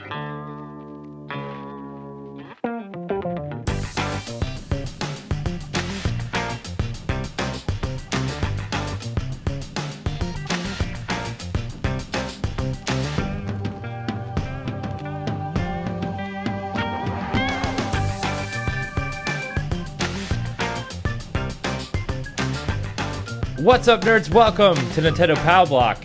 What's up, nerds? Welcome to Nintendo Pow Block.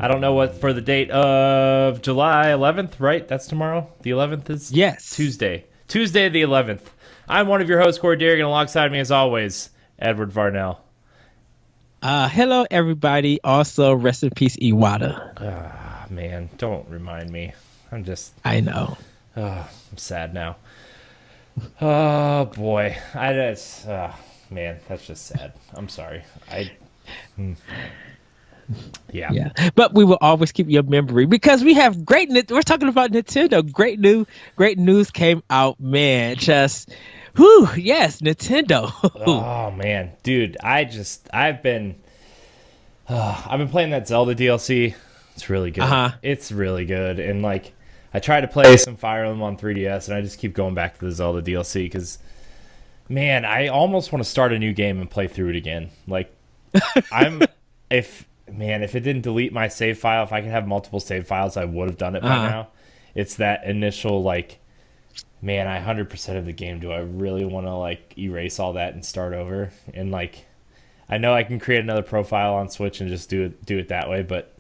I don't know what for the date of July 11th, right? That's tomorrow? The 11th is? Yes. Tuesday the 11th. I'm one of your hosts, Corey Dirrig, and alongside me, as always, Edward Varnell. Hello, everybody. Also, rest in peace, Iwata. Ah, man, don't remind me. I know. I'm sad now. Oh, boy. Man, that's just sad. I'm sorry. Yeah. But we will always keep your memory because we have we're talking about Nintendo. Great news came out, man. Yes, Nintendo. Oh man, dude, I've been playing that Zelda DLC. It's really good. It's really good. And like, I tried to play some Fire Emblem on 3DS, and I just keep going back to the Zelda DLC because, man, I almost want to start a new game and play through it again. Like, if it didn't delete my save file, if I could have multiple save files, I would have done it by now. It's that initial, like, man, I 100% of the game. Do I really want to, like, erase all that and start over? And, like, I know I can create another profile on Switch and just do it that way, but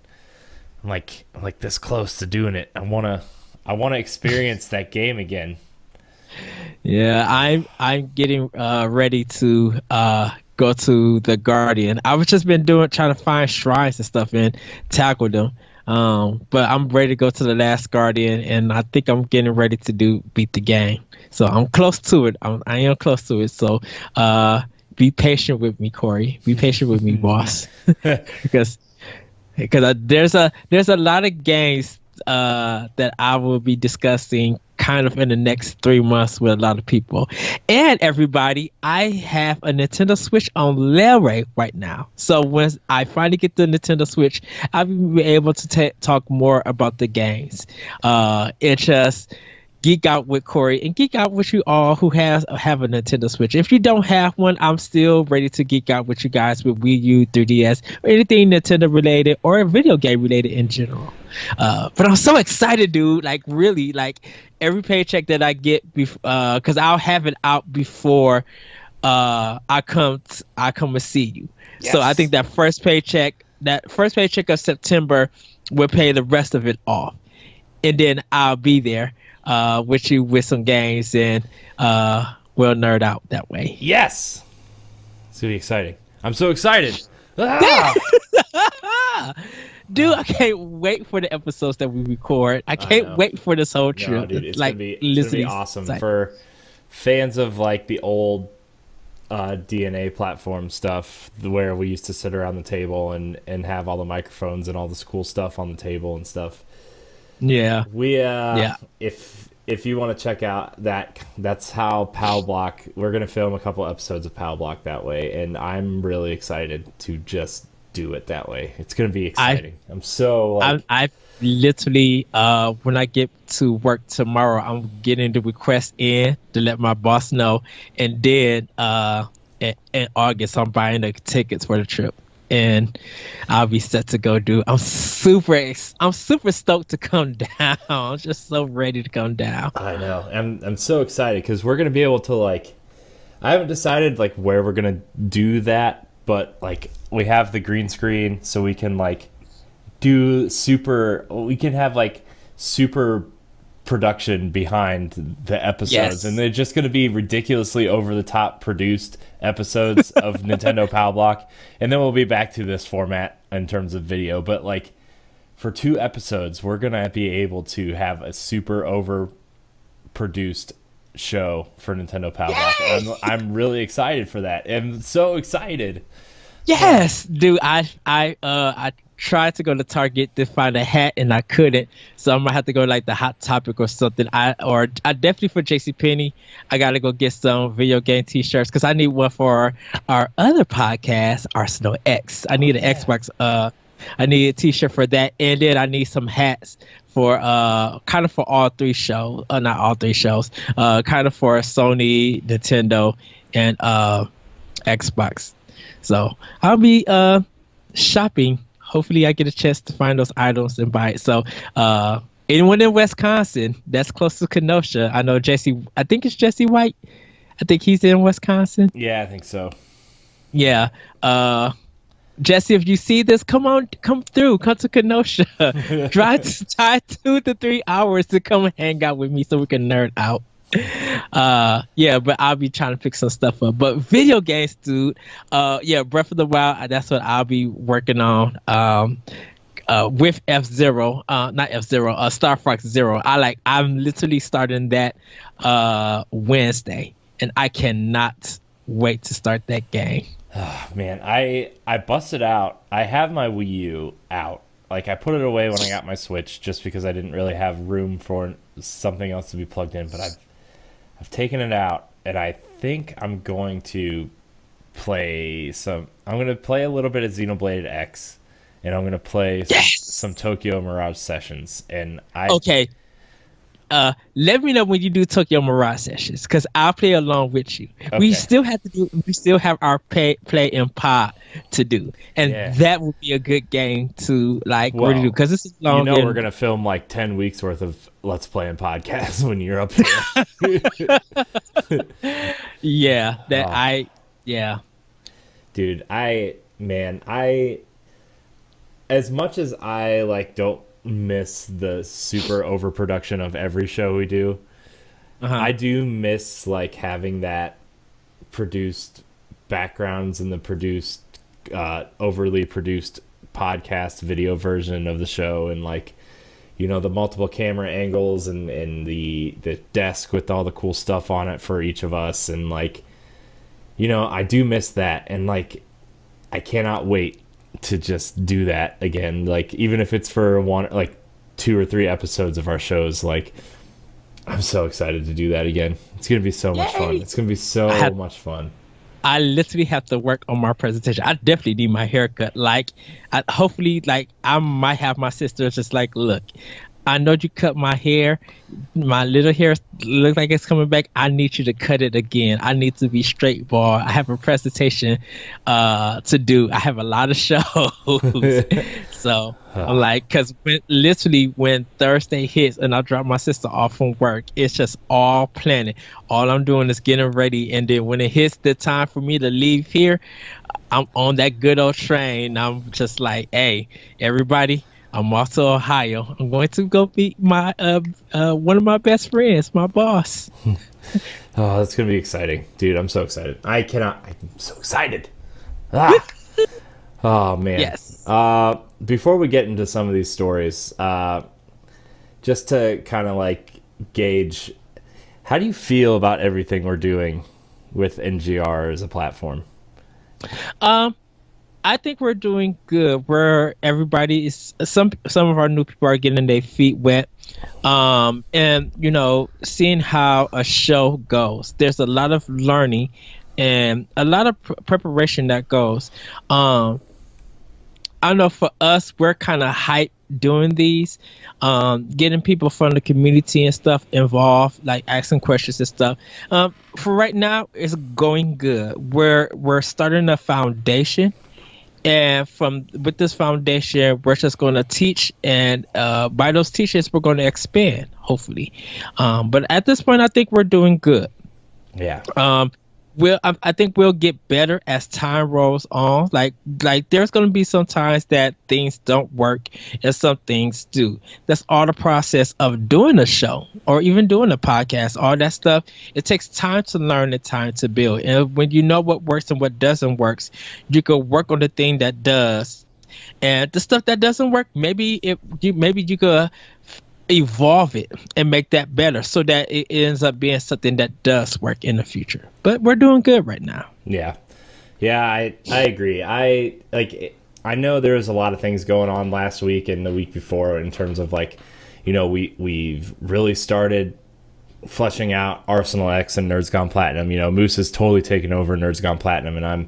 I'm like this close to doing it. I want to experience that game again. Yeah, I'm getting ready to go to the Guardian. I've just been trying to find shrines and stuff and tackle them. But I'm ready to go to the last Guardian, and I think I'm getting ready to beat the game. So I'm close to it. I am close to it. So be patient with me, Corey. Be patient with me, boss. because there's a lot of games that I will be discussing kind of in the next 3 months with a lot of people. And everybody, I have a Nintendo Switch on layaway right now. So when I finally get the Nintendo Switch, I'll be able to talk more about the games. It's just geek out with Corey and geek out with you all who have a Nintendo Switch. If you don't have one, I'm still ready to geek out with you guys with Wii U, 3DS, or anything Nintendo related or video game related in general. But I'm so excited, dude. Like, really, like, every paycheck that I get, because I'll have it out before I come and see you. Yes. So I think that first paycheck of September will pay the rest of it off, and then I'll be there with you with some games, and we'll nerd out that way. Yes, it's gonna be exciting. I'm so excited. Ah! Dude, I can't wait for the episodes that we record. I can't wait for this whole trip. No, dude, it's gonna be awesome for fans of like the old DNA platform stuff, where we used to sit around the table and have all the microphones and all this cool stuff on the table and stuff. Yeah. If you want to check out that's how Pow Block. We're gonna film a couple episodes of Pow Block that way, and I'm really excited to just do it that way. It's gonna be exciting. I literally when I get to work tomorrow, I'm getting the request in to let my boss know, and then in August I'm buying the tickets for the trip, and I'll be set to go do. I'm super stoked to come down. I'm just so ready to come down. I know. I'm so excited because we're gonna be able to, like, I haven't decided like where we're gonna do that, but like we have the green screen, so we can like we can have like super production behind the episodes. Yes. And they're just going to be ridiculously over the top produced episodes of Nintendo Pow Block, and then we'll be back to this format in terms of video. But like for 2 episodes, we're going to be able to have a super over produced show for Nintendo Pow Block. I'm really excited for that. I'm so excited. Yes, dude. I tried to go to Target to find a hat and I couldn't, so I'm gonna have to go like the Hot Topic or something. I definitely for JCPenney, I gotta go get some video game t-shirts because I need one for our other podcast, Arsenal X. I need an Xbox I need a t-shirt for that, and then I need some hats for kind of for all three shows. Not all three shows. Kind of for Sony, Nintendo, and Xbox. So I'll be shopping. Hopefully, I get a chance to find those items and buy it. So anyone in Wisconsin that's close to Kenosha, I know Jesse. I think it's Jesse White. I think he's in Wisconsin. Yeah, I think so. Yeah. Jesse, if you see this, come through. Come to Kenosha. Drive 2 to 3 hours to come hang out with me so we can nerd out. Yeah, but I'll be trying to pick some stuff up. But video games, dude. Yeah, Breath of the Wild. That's what I'll be working on. With F-Zero, not F-Zero, Star Fox Zero. I'm literally starting that Wednesday, and I cannot wait to start that game. Oh, man, I busted out. I have my Wii U out. Like, I put it away when I got my Switch just because I didn't really have room for something else to be plugged in. But I've taken it out, and I think I'm going to play I'm going to play a little bit of Xenoblade X, and I'm going to play some Tokyo Mirage Sessions. And Okay. Let me know when you do Tokyo Mirage Sessions, because I'll play along with you. Okay. We still have our play in pod to do, and that would be a good game to really do, because this is long. We're gonna film like 10 weeks worth of Let's Play and podcasts when you're up here. Dude, as much as I don't miss the super overproduction of every show we do, I do miss having that produced backgrounds and the produced overly produced podcast video version of the show, and the multiple camera angles and the desk with all the cool stuff on it for each of us, and I do miss that, and I cannot wait to just do that again, even if it's for 2 or 3 episodes of our shows. I'm so excited to do that again. It's gonna be so much fun. It's gonna be so much fun. I literally have to work on my presentation. I definitely need my haircut. Hopefully I might have my sister just look, I know you cut my hair. My little hair looks like it's coming back. I need you to cut it again. I need to be straight bald. I have a presentation to do. I have a lot of shows. So I'm because when Thursday hits and I drop my sister off from work, it's just all planning. All I'm doing is getting ready. And then when it hits the time for me to leave here, I'm on that good old train. I'm just hey, everybody, I'm off to Ohio. I'm going to go meet my one of my best friends, my boss. Oh, that's gonna be exciting, dude! I'm so excited. I'm so excited. Oh man. Yes. Before we get into some of these stories, just to kind of gauge, how do you feel about everything we're doing with NGR as a platform? I think we're doing good. Where everybody is, some of our new people are getting their feet wet, and seeing how a show goes. There's a lot of learning and a lot of preparation that goes. I know for us, we're kind of hyped doing these, getting people from the community and stuff involved, asking questions and stuff. For right now, it's going good. We're starting a foundation. And with this foundation, we're just going to teach, and by those teachings, we're going to expand, hopefully. But at this point, I think we're doing good. Yeah. I think we'll get better as time rolls on. There's going to be some times that things don't work and some things do. That's all the process of doing a show or even doing a podcast. All that stuff, it takes time to learn and time to build. And when you know what works and what doesn't work, you can work on the thing that does. And the stuff that doesn't work, maybe you could evolve it and make that better so that it ends up being something that does work in the future. But we're doing good right now. Yeah, I agree. I know there was a lot of things going on last week and the week before in terms of we've really started fleshing out Arsenal X and Nerds Gone Platinum. Moose has totally taken over Nerds Gone Platinum, and I'm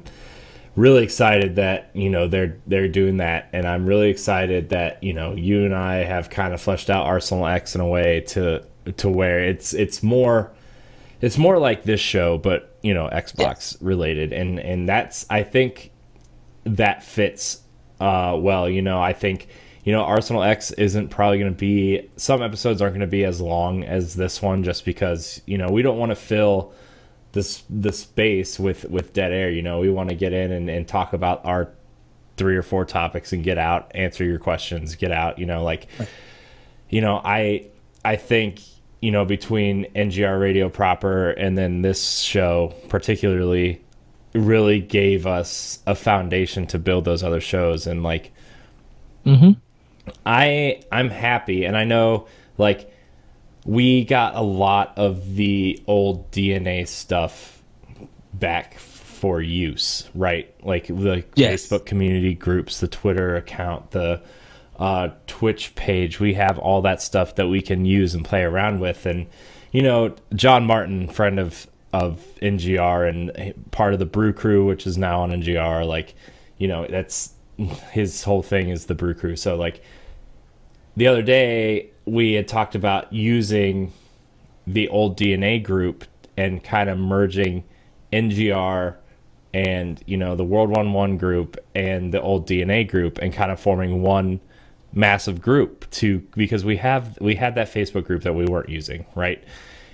really excited that they're doing that, and I'm really excited that you and I have kind of fleshed out Arsenal X in a way to where it's more like this show, but Xbox related, and that's, I think that fits well. I think Arsenal X isn't probably going to be, some episodes aren't going to be as long as this one, just because we don't want to fill the space with dead air. We want to get in and talk about our 3 or 4 topics and get out, answer your questions, get out. I think between NGR Radio proper and then this show particularly really gave us a foundation to build those other shows. And I'm happy, and I know we got a lot of the old DNA stuff back for use, right? Like the Facebook community groups, the Twitter account, the Twitch page. We have all that stuff that we can use and play around with. And John Martin, friend of NGR and part of the Brew Crew, which is now on NGR, that's his whole thing is the Brew Crew. So the other day we had talked about using the old DNA group and kind of merging NGR and the World 1-1 group and the old DNA group and kind of forming one massive group, because we had that Facebook group that we weren't using, right?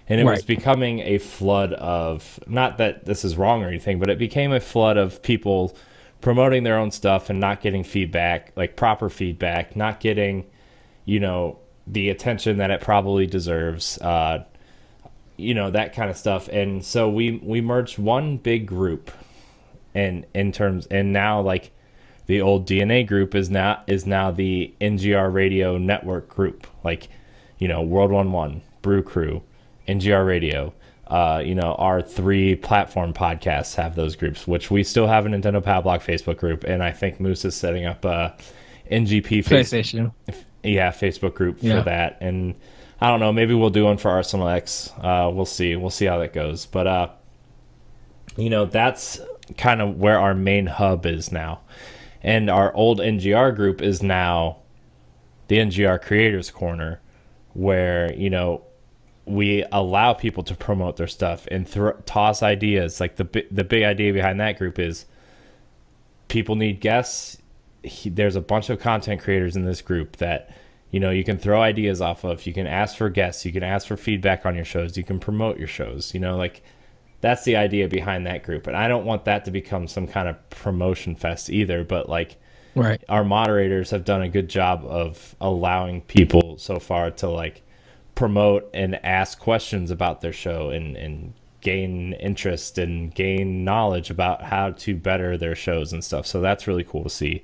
And it was becoming a flood of, not that this is wrong or anything, but it became a flood of people promoting their own stuff and not getting feedback, proper feedback, not getting the attention that it probably deserves, that kind of stuff. And so we merged one big group, and now the old DNA group is now the NGR Radio Network group, World 1-1, Brew Crew, NGR Radio. Our 3 platform podcasts have those groups, which we still have a Nintendo Pow Block Facebook group, and I think Moose is setting up a NGP PlayStation. Facebook group for that. And I don't know, maybe we'll do one for Arsenal X. We'll see how that goes. But that's kind of where our main hub is now. And our old NGR group is now the NGR Creators Corner, where we allow people to promote their stuff and toss ideas. The big idea behind that group is people need guests. There's a bunch of content creators in this group that you can throw ideas off of. You can ask for guests, you can ask for feedback on your shows, you can promote your shows. That's the idea behind that group. And I don't want that to become some kind of promotion fest either, but our moderators have done a good job of allowing people so far to promote and ask questions about their show and gain interest and gain knowledge about how to better their shows and stuff. So that's really cool to see.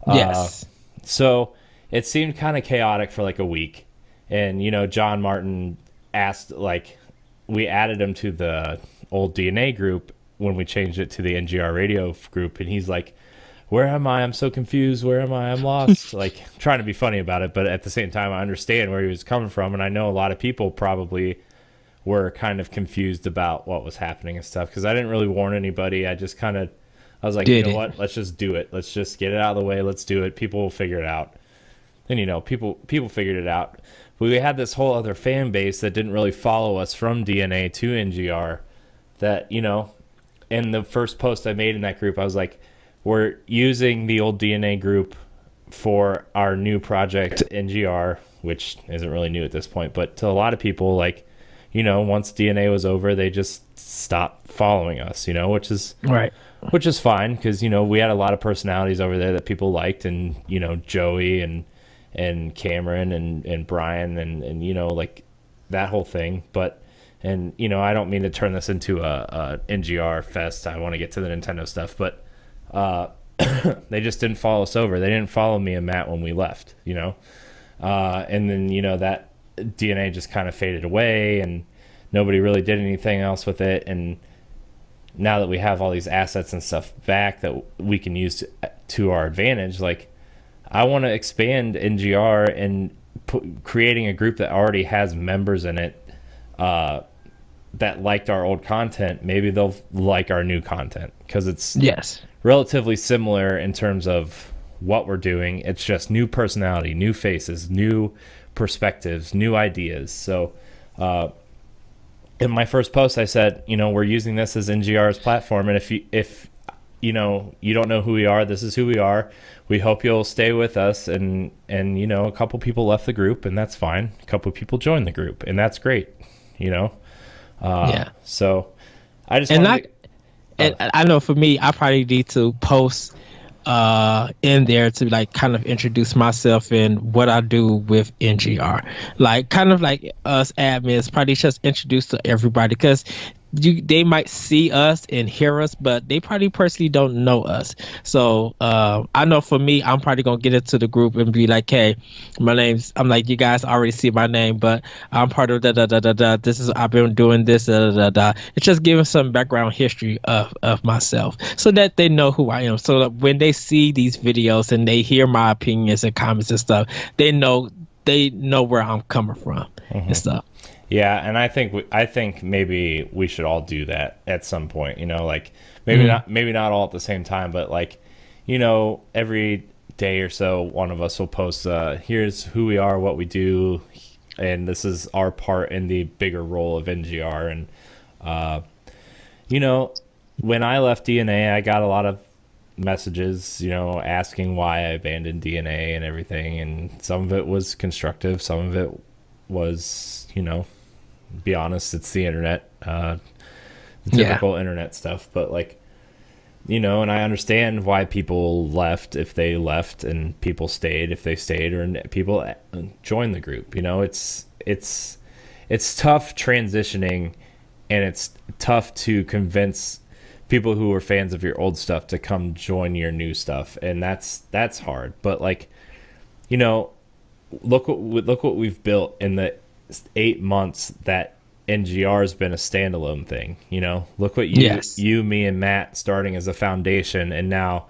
Yes. So it seemed kind of chaotic for a week. And, John Martin asked, we added him to the old DNA group when we changed it to the NGR Radio group. And he's like, where am I? I'm so confused. Where am I? I'm lost. Trying to be funny about it. But at the same time, I understand where he was coming from. And I know a lot of people probably were kind of confused about what was happening and stuff, because I didn't really warn anybody. I just I was like, what? Let's just do it. Let's just get it out of the way. Let's do it. People will figure it out. And, people figured it out. But we had this whole other fan base that didn't really follow us from DNA to NGR that, in the first post I made in that group, I was like, we're using the old DNA group for our new project, NGR, which isn't really new at this point. But to a lot of people, once DNA was over, they just stopped following us, which is right. Which is fine, because we had a lot of personalities over there that people liked, and Joey and Cameron and Brian and that whole thing. But I don't mean to turn this into a NGR fest. I want to get to the Nintendo stuff, but they just didn't follow us over. They didn't follow me and Matt when we left, and then that DNA just kind of faded away, and nobody really did anything else with it. And now that we have all these assets and stuff back that we can use to our advantage, I want to expand NGR and creating a group that already has members in it, that liked our old content, maybe they'll like our new content, because it's Yes. relatively similar in terms of what we're doing. It's just new personality, new faces, new perspectives, new ideas. So in my first post, I said, we're using this as NGR's platform, and if you don't know who we are, this is who we are. We hope you'll stay with us. And a couple people left the group, and that's fine. A couple people joined the group, and that's great. Yeah. So I just And I know for me, I probably need to post in there to like kind of introduce myself and what I do with NGR. Like kind of like us admins probably just introduce to everybody, because they might see us and hear us, but they probably personally don't know us. So I know for me, I'm probably gonna get into the group and be like, hey, I'm like, you guys already see my name, but I'm part of da da da da da. I've been doing this da da da da. It's just giving some background history of myself, so that they know who I am. So that when they see these videos and they hear my opinions and comments and stuff, they know where I'm coming from and stuff. Yeah, and I think maybe we should all do that at some point. Like maybe not all at the same time, but like, every day or so, one of us will post, here's who we are, what we do, and this is our part in the bigger role of NGR. And when I left DNA, I got a lot of messages, asking why I abandoned DNA and everything, and some of it was constructive, some of it was, be honest, it's the internet, the typical internet stuff. But like, and I understand why people left if they left, and people stayed if they stayed, or people joined the group. It's tough transitioning, and it's tough to convince people who are fans of your old stuff to come join your new stuff, and that's hard. But like, look what we've built in the 8 months that NGR has been a standalone thing. Look what you, me, and Matt starting as a foundation, and now,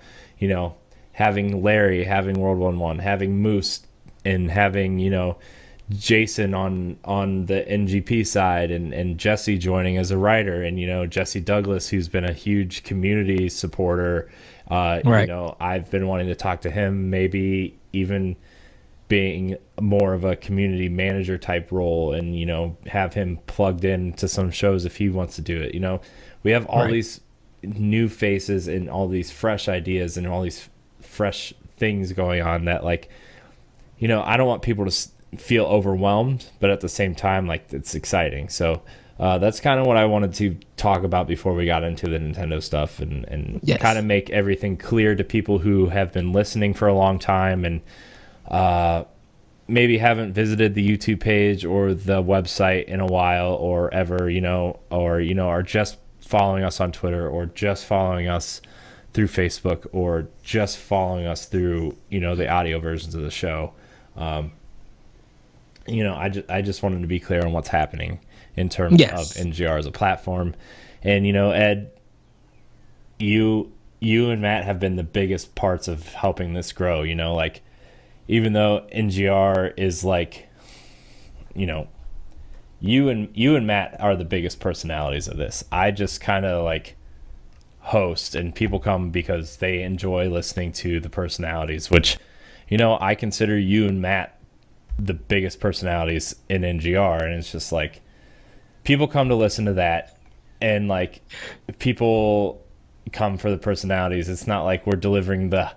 having Larry, having World 1-1, having Moose, and having Jason on the NGP side, and Jesse joining as a writer, and Jesse Douglas, who's been a huge community supporter. Right. I've been wanting to talk to him, maybe even being more of a community manager type role, and have him plugged in to some shows if he wants to do it. We have all these new faces and all these fresh ideas and all these fresh things going on that, like, I don't want people to feel overwhelmed, but at the same time, like, it's exciting. So that's kind of what I wanted to talk about before we got into the Nintendo stuff, and kind of make everything clear to people who have been listening for a long time, and maybe haven't visited the YouTube page or the website in a while, or ever, are just following us on Twitter, or just following us through Facebook, or just following us through, the audio versions of the show. I just wanted to be clear on what's happening in terms of NGR as a platform. And, Ed, you and Matt have been the biggest parts of helping this grow. Like, even though NGR is like, you and Matt are the biggest personalities of this. I just kind of like host, and people come because they enjoy listening to the personalities, which, I consider you and Matt the biggest personalities in NGR. And it's just like, people come to listen to that, and like, people come for the personalities. It's not like we're delivering the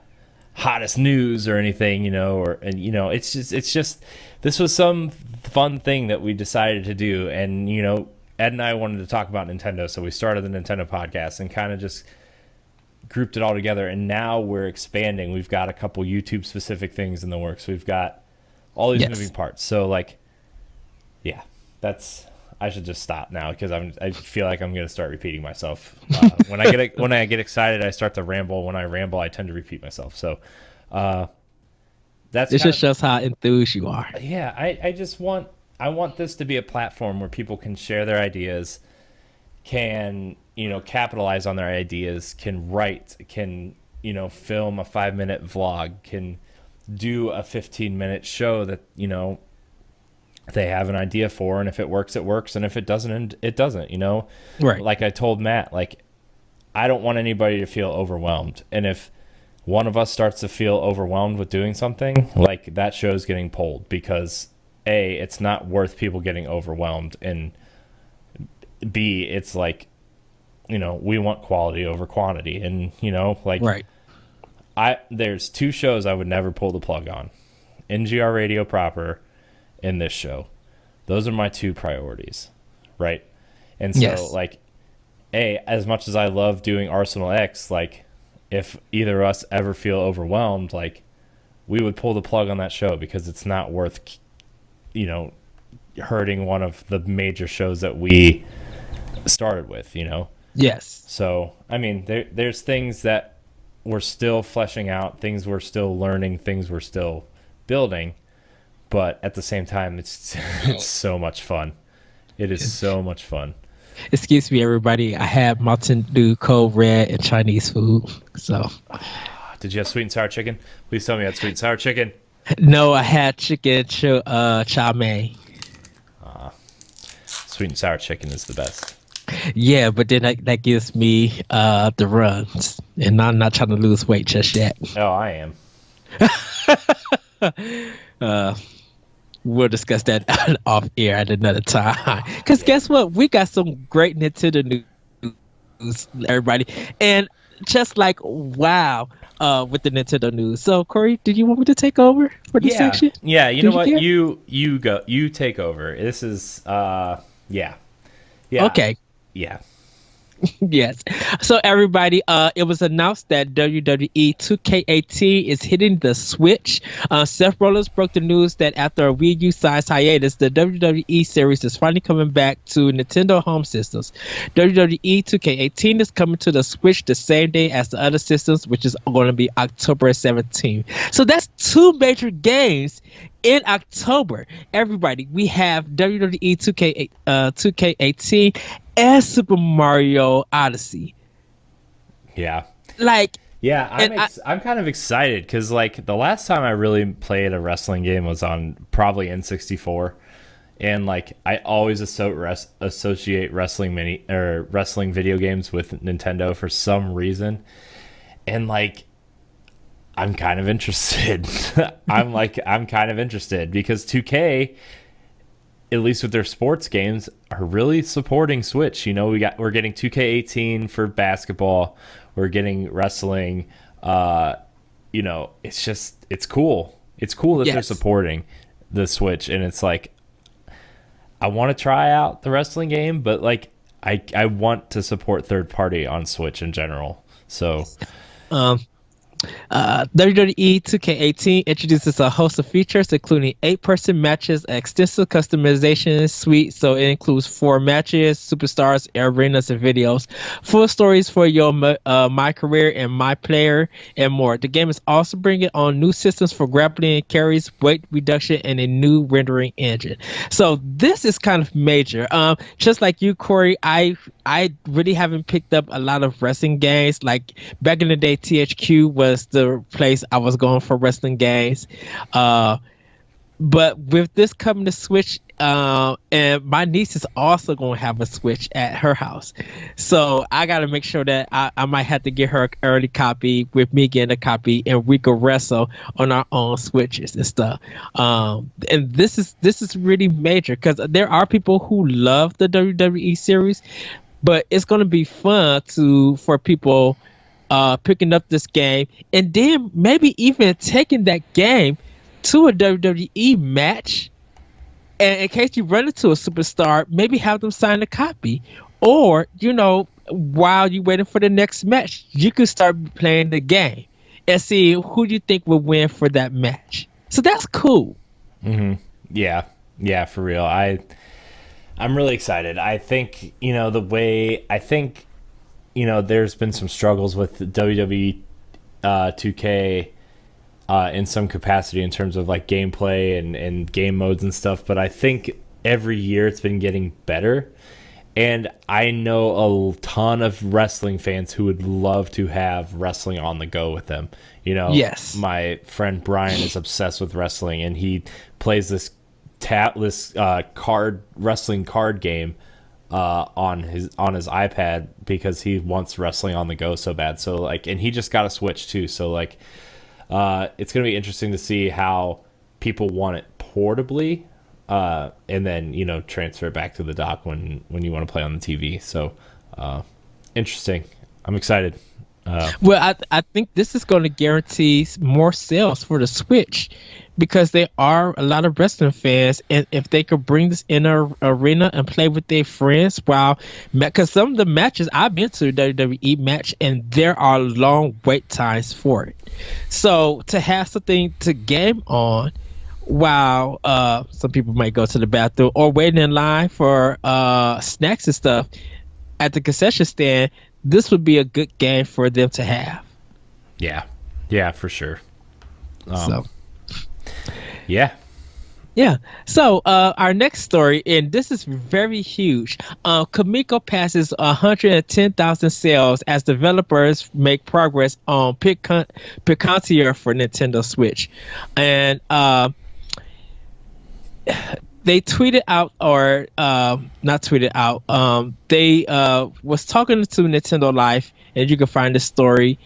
hottest news or anything, it's just this was some fun thing that we decided to do. And Ed and I wanted to talk about Nintendo, so we started the Nintendo podcast and kind of just grouped it all together. And now we're expanding. We've got a couple YouTube specific things in the works. We've got all these moving parts. So like, yeah, I should just stop now, because I feel like I'm going to start repeating myself. When I get excited, I start to ramble. When I ramble, I tend to repeat myself. So it just shows how enthused you are. Yeah, I want this to be a platform where people can share their ideas, can capitalize on their ideas, can write, can film a 5-minute vlog, can do a 15-minute show that they have an idea for, and if it works, it works, and if it doesn't, it doesn't, you know? Right. Like I told Matt, like, I don't want anybody to feel overwhelmed. And if one of us starts to feel overwhelmed with doing something, like, that show's getting pulled because A, it's not worth people getting overwhelmed, and B, it's like, you know, we want quality over quantity. And, you know, like, Right. There's 2 shows I would never pull the plug on. NGR Radio proper and this show. Those are my 2 priorities, right? And so, Yes. like, as much as I love doing Arsenal X, like, if either of us ever feel overwhelmed, like, we would pull the plug on that show because it's not worth, you know, hurting one of the major shows that we started with, you know? Yes. So, I mean, there's things that we're still fleshing out, things we're still learning, things we're still building, but at the same time, it's so much fun. It is so much fun. Excuse me, everybody. I had Mountain Dew, Cold Red, and Chinese food. So, did you have sweet and sour chicken? Please tell me you had sweet and sour chicken. No, I had chicken chow mein. Sweet and sour chicken is the best. Yeah, but then that gives me the runs, and I'm not trying to lose weight just yet. Oh, I am. We'll discuss that off air at another time. Because guess what? We got some great Nintendo news, everybody. And just like, wow, with the Nintendo news. So, Corey, did you want me to take over for this section? Yeah, you know what? You go. You take over. This is, yeah. Okay. Yeah. Yes. So everybody, it was announced that WWE 2K18 is hitting the Switch. Seth Rollins broke the news that after a Wii U-sized hiatus, the WWE series is finally coming back to Nintendo home systems. WWE 2K18 is coming to the Switch the same day as the other systems, which is going to be October 17th. So that's 2 major games in October. Everybody, we have WWE 2K18 and Super Mario Odyssey. Yeah. Like, yeah, I'm kind of excited because, like, the last time I really played a wrestling game was on probably N64, and, like, I always associate wrestling video games with Nintendo for some reason, and, like, I'm kind of interested. I'm kind of interested because 2K, at least with their sports games, are really supporting Switch. You know, we're getting 2K18 for basketball. We're getting wrestling. You know, it's cool. It's cool that they're supporting the Switch, and it's like, I want to try out the wrestling game, but, like, I want to support third party on Switch in general. So, WWE 2K18 introduces a host of features, including 8-person matches, extensive customization suite, so it includes 4 matches, superstars, arenas, and videos, full stories for your My Career and My Player, and more. The game is also bringing on new systems for grappling and carries, weight reduction, and a new rendering engine. So this is kind of major. Just like you, Corey, I really haven't picked up a lot of wrestling games. Like, back in the day, THQ was the place I was going for wrestling games. But with this coming to Switch, and my niece is also going to have a Switch at her house. So I got to make sure that I might have to get her an early copy with me getting a copy, and we could wrestle on our own Switches and stuff. And this is really major because there are people who love the WWE series, but it's going to be fun for people picking up this game and then maybe even taking that game to a WWE match, and in case you run into a superstar, maybe have them sign a copy, or, you know, while you're waiting for the next match, you could start playing the game and see who you think will win for that match. So that's cool. Mm-hmm. Yeah, for real. I'm really excited. I think, you know, there's been some struggles with WWE 2K in some capacity in terms of, like, gameplay and game modes and stuff, but I think every year it's been getting better, and I know a ton of wrestling fans who would love to have wrestling on the go with them. You know, yes, my friend Brian is obsessed with wrestling, and he plays this card wrestling card game on his iPad because he wants wrestling on the go so bad. So like, and he just got a Switch too. So like, it's gonna be interesting to see how people want it portably, and then transfer it back to the dock when you want to play on the TV. So interesting. I'm excited. Well, I think this is going to guarantee more sales for the Switch because there are a lot of wrestling fans, and if they could bring this in an arena and play with their friends, because some of the matches I've been to WWE match, and there are long wait times for it. So to have something to game on while some people might go to the bathroom or waiting in line for snacks and stuff at the concession stand, this would be a good game for them to have. Yeah, for sure. Yeah. So our next story, and this is very huge. Kamiko passes 110,000 sales as developers make progress on Picantier for Nintendo Switch, and they tweeted out, or not tweeted out. They was talking to Nintendo Life, and you can find the story.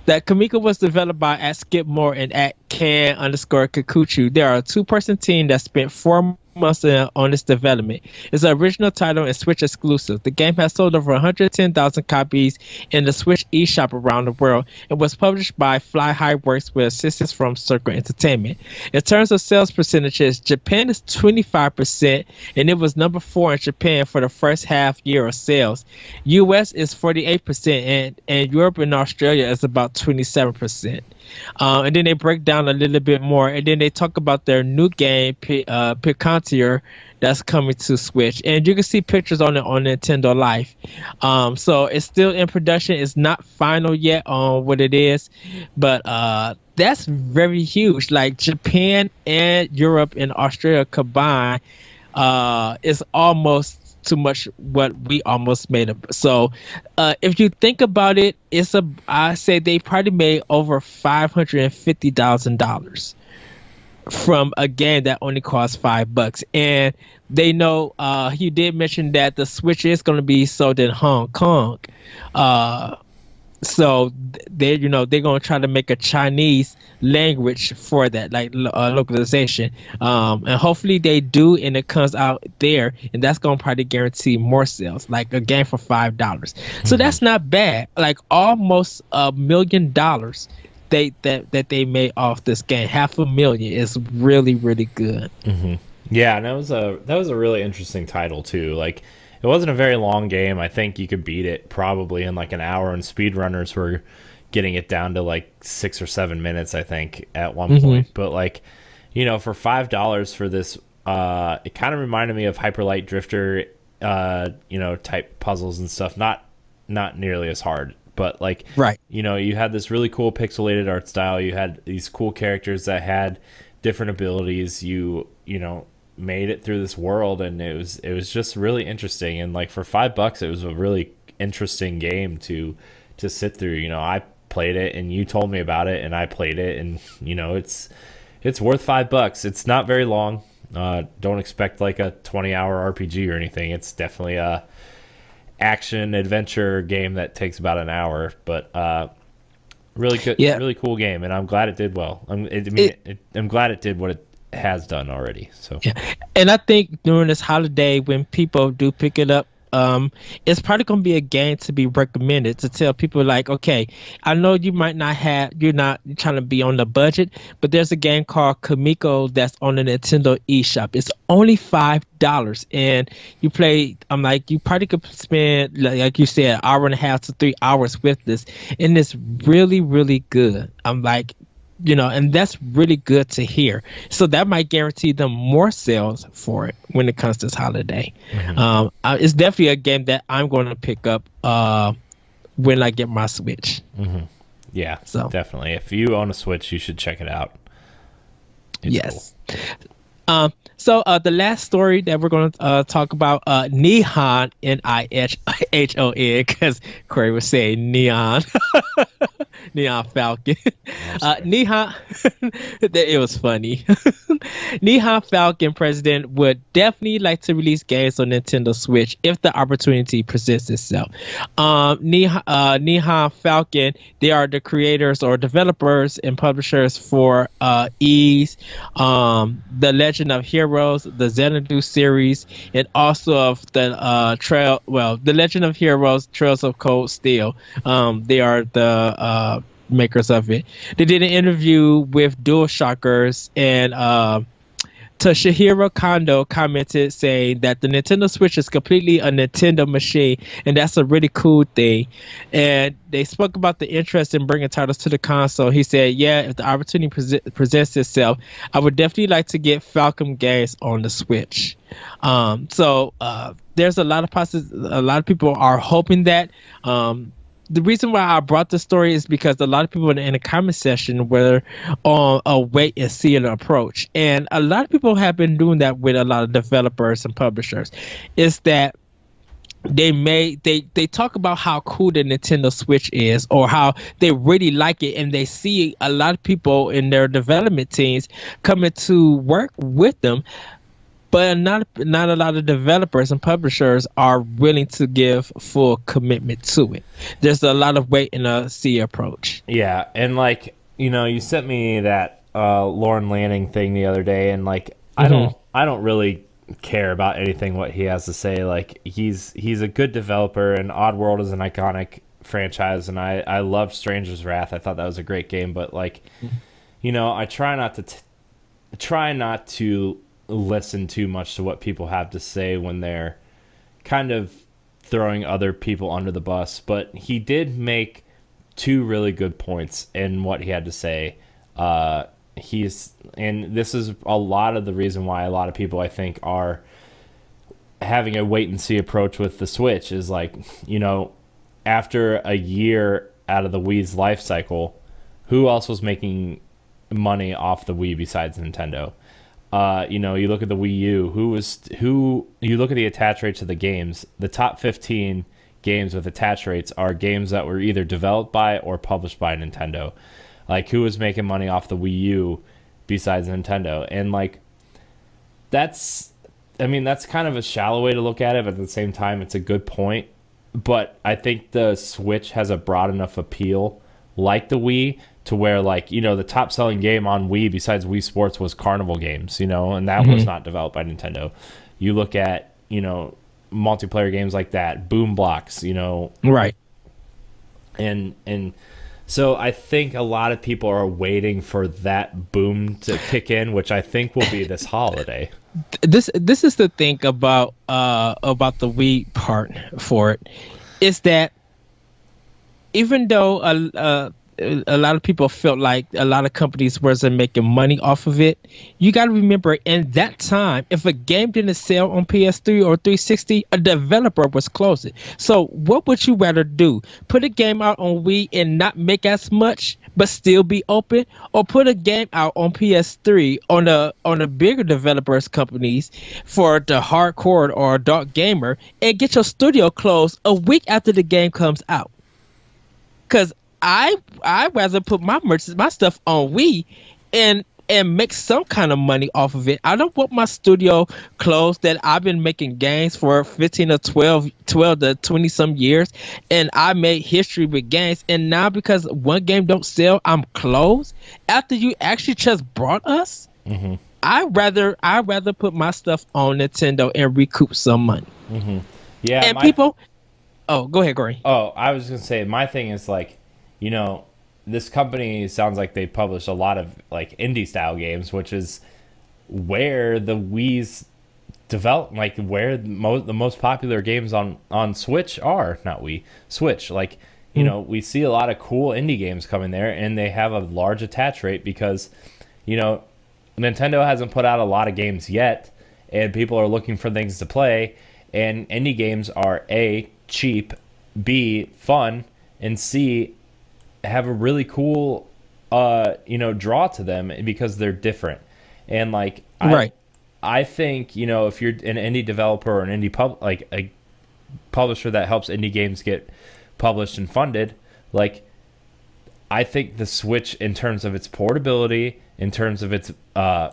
That Kamiko was developed by at Skipmore and at Can_Kikuchu. There are a 2-person team that spent 4 months on this development. It's an original title and Switch exclusive. The game has sold over 110,000 copies in the Switch eShop around the world and was published by Fly High Works with assistance from Circle Entertainment. In terms of sales percentages, Japan is 25%, and it was number 4 in Japan for the first half year of sales. US is 48%, and Europe and Australia is about 27%. And then they break down a little bit more, and then they talk about their new game, Picantier, that's coming to Switch, and you can see pictures on it on Nintendo Life. So it's still in production. It's not final yet on what it is, but that's very huge. Like Japan and Europe and Australia combined is almost too much what we almost made up. So if you think about it, I say they probably made over $550,000 from a game that only cost $5. And they know he did mention that the Switch is going to be sold in Hong Kong. So they're going to try to make a Chinese language for that, like localization. And hopefully they do, and it comes out there, and that's going to probably guarantee more sales, like a game for $5. Mm-hmm. So that's not bad. Like almost $1 million that they made off this game. $500,000 is really, really good. Mm-hmm. Yeah, and that was a really interesting title too. Like, it wasn't a very long game. I think you could beat it probably in like an hour, and speedrunners were getting it down to like 6 or 7 minutes, I think, at one point. But like, for $5 for this, it kind of reminded me of Hyper Light Drifter, type puzzles and stuff. Not nearly as hard, but like, right. You had this really cool pixelated art style. You had these cool characters that had different abilities. You made it through this world, and it was just really interesting. And like for $5, it was a really interesting game to sit through. I played it, and you told me about it, and I played it, and it's worth $5. It's not very long. Don't expect like a 20-hour RPG or anything. It's definitely a action adventure game that takes about an hour, but really good, really cool game, and I'm glad it did well. I'm glad it did what it has done already. So and I think during this holiday, when people do pick it up, it's probably going to be a game to be recommended, to tell people like, okay, I know you're not trying to be on the budget, but there's a game called Kamiko that's on the Nintendo eShop. It's only $5, and you play. I'm like, you probably could spend, like you said, 1.5 to 3 hours with this, and it's really, really good. I'm like, and that's really good to hear. So that might guarantee them more sales for it when it comes to this holiday. Mm-hmm. It's definitely a game that I'm going to pick up when I get my Switch. Mm-hmm. Yeah, so definitely. If you own a Switch, you should check it out. Yes. Cool. So the last story that we're going to talk about, Nihon, Nihon, because Corey was saying neon. Neon Falcon. Neon, it was funny. Neon Falcon president would definitely like to release games on Nintendo Switch if the opportunity presents itself. Neon Falcon, they are the creators or developers and publishers for Ys, the Legend of Heroes, the Xanadu series, and also of the the Legend of Heroes Trails of Cold Steel. They are the makers of it. They did an interview with DualShockers, and Toshihiro Kondo commented saying that the Nintendo Switch is completely a Nintendo machine, and that's a really cool thing. And they spoke about the interest in bringing titles to the console. He said, yeah, if the opportunity presents itself, I would definitely like to get Falcon games on the Switch. So there's a lot of people are hoping that. The reason why I brought this story is because a lot of people in the comment section were on a wait and see an approach. And a lot of people have been doing that with a lot of developers and publishers. Is that they talk about how cool the Nintendo Switch is, or how they really like it, and they see a lot of people in their development teams coming to work with them. But not a lot of developers and publishers are willing to give full commitment to it. There's a lot of wait and see approach. Yeah, and like, you sent me that Lauren Lanning thing the other day, and like I don't really care about anything what he has to say. Like he's a good developer, and Oddworld is an iconic franchise, and I love Stranger's Wrath. I thought that was a great game, but like I try not to listen too much to what people have to say when they're kind of throwing other people under the bus. But he did make two really good points in what he had to say. And this is a lot of the reason why a lot of people, I think, are having a wait and see approach with the Switch is like, after a year out of the Wii's life cycle, who else was making money off the Wii besides Nintendo? You look at the Wii U, you look at the attach rates of the games, the top 15 games with attach rates are games that were either developed by or published by Nintendo. Like, who was making money off the Wii U besides Nintendo? And like, that's kind of a shallow way to look at it, but at the same time, it's a good point. But I think the Switch has a broad enough appeal, like the Wii, to where, like, the top selling game on Wii besides Wii Sports was Carnival Games, and that was not developed by Nintendo. You look at, multiplayer games like that, Boom Blocks, Right. And so I think a lot of people are waiting for that boom to kick in, which I think will be this holiday. This is the thing about the Wii part for it, is that even though a lot of people felt like a lot of companies wasn't making money off of it, you got to remember, in that time, if a game didn't sell on PS3 or 360, a developer was closing. So what would you rather do? Put a game out on Wii and not make as much but still be open, or put a game out on PS3 on the bigger developers companies for the hardcore or adult gamer and get your studio closed a week after the game comes out? Because I rather put my stuff on Wii and make some kind of money off of it. I don't want my studio closed that I've been making games for 15 or 12 to 20 some years, and I made history with games, and now because one game don't sell, I'm closed after you actually just brought us. Mm-hmm. I rather put my stuff on Nintendo and recoup some money. Mm-hmm. Yeah, and people. Oh, go ahead, Corey. Oh, I was gonna say, my thing is like, this company sounds like they publish a lot of like indie style games, which is where the Wii's develop, like where the most popular games on Switch are. Not Wii, Switch. Like, we see a lot of cool indie games coming there, and they have a large attach rate because, Nintendo hasn't put out a lot of games yet, and people are looking for things to play, and indie games are A, cheap, B, fun, and C, have a really cool draw to them because they're different. And like, I think, if you're an indie developer or an indie like a publisher that helps indie games get published and funded, like, I think the Switch, in terms of its portability, in terms of its